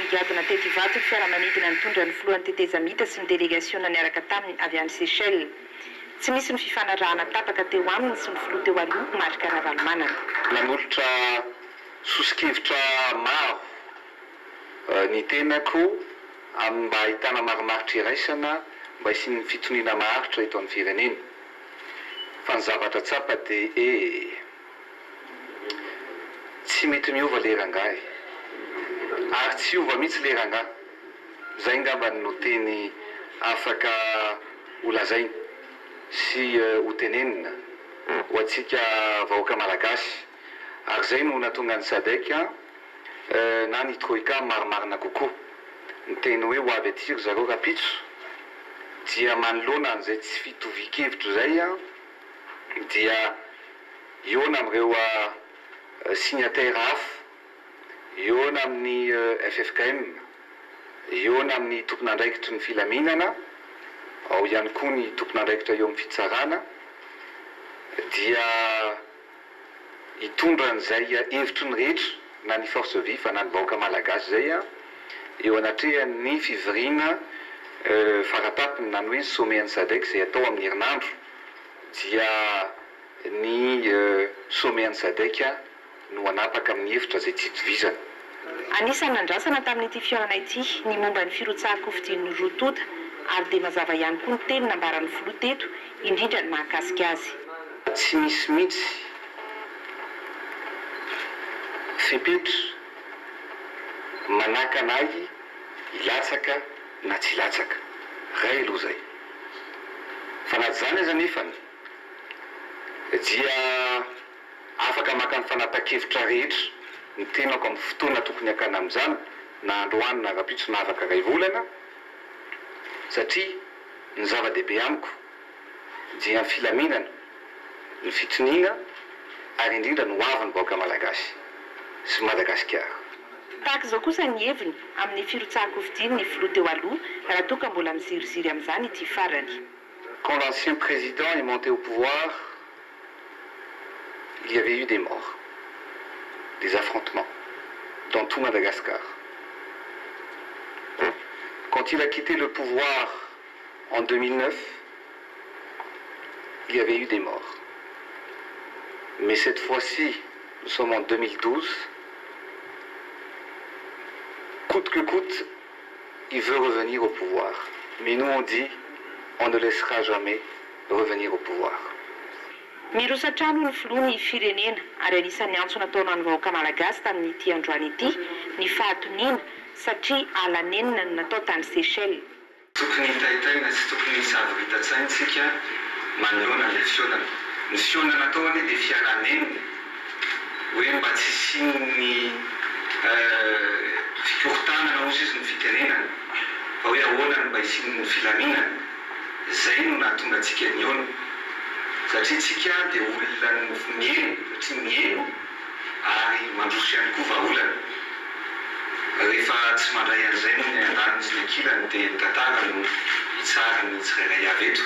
brigade tety Ivato fiaramanidina nitondra ny filohan'ny tetezamita sy ny délégation niaraka taminy avy any Seychelles. Tsy misy ny fifanarahana tapaka teo aminy sy ny filoha teo aloha marika Ravalomanana. Nanolotra sosikevitra maro ny tenako amin'ny mba ahitana marimaritra iraisana mba hisian'ny fitoniana maharitra eto amin'ny firenena. Fa ny zavatra tsapa dia tsy mety miova le rangahy ary tsy ova mihitsy le rangahy. Zay ngamba no teny afaka holazaina sy ho tenenina ho antsika vahoaka malagasy. Ary zay no nahatonga ny sadeka na ny troika marimarina kokoa ny teny hoe ho avy aty ry zareo rapitso dia manoloana an'izay tsy fitovi-kevitro zay dia iona amin'ireo signataire hafa, iona amin'ny FFKM, iona amin'ny tompon'andraikitry ny filaminana, ao ihany koa ny tompon'andraikitra eo amin'ny fitsarana, dia hitondra an'izay hevitry ny rehetra na ny force vive na ny vahoaka malagasy zay eo anatrehan'ny fivoriana faratapiny na ny hoe sommet an'ny sadek izay atao amin'ny herinandro dia ny sommet an'ny sadek no anapaka amin'ny hevitra zay tsy itovizana. Anisan'ny nandrasana tamin'ity fihaonana ity ny momba ny firotsahako fidian'ny retour ary dia mazava ihany koa ny teny nambaran'ny filoha teto indrindra ny mahakasika azy. Tsy misy mihitsy fepetra manaka anay hilatsaka na tsy hilatsaka ray aloha zay. Fa na zany aza nefany dia afaka maka ny fanapa-kevitra rehetra ny tenako amin'ny fotoana tokony hakana amin'izany na androany na rapitso na afaka ray volana satria ny zava-dehibe amiko dia ny filaminana, ny fitoniana ary indrindra ny hoavin'ny vahoaka malagasy sy Madagasikara. Tahaka izao kosa ny heviny amin'ny firotsahako fidiany ny filoha teo aloha raha toa ka mbola miziriziry amin'izany ity farany. Quand l'ancien président est monté au pouvoir, il y avait eu des morts, des affrontements dans tout Madagascar. Quand il a quitté le pouvoir en 2009, il y avait eu des morts. Mais cette fois-ci, nous sommes en 2012, coûte que coûte, il veut revenir au pouvoir. Mais nous on dit, on ne laissera jamais revenir au pouvoir. Mirosatrano ny filohan'ny firenena ary anisan'ny antso nataona ny vahoaka malagasy tamin'ity androany ity ny fahatoniana satria alanenina no natao tany Seychelles. Tokony hitaitaina sy tokony hisy avohitan-tsaintsika manoloana ilay fihaonana. Ny fihaonana natao anie dia fialanenina hoe mba tsy hisian'ny fikorontanana ozy izy ny fitenenana fa hoe ahoana mba hisian'ny filaminana. Zay no nahatonga antsika nihaona satria tsika dia olona mihaino satria mihaino ary mandroso ihany koa vahaolana. Rehefa tsy mandray an'izay moa ny andaniny sy ny ankilany dia ny tantara no hitsara ny tsirairay avy eto.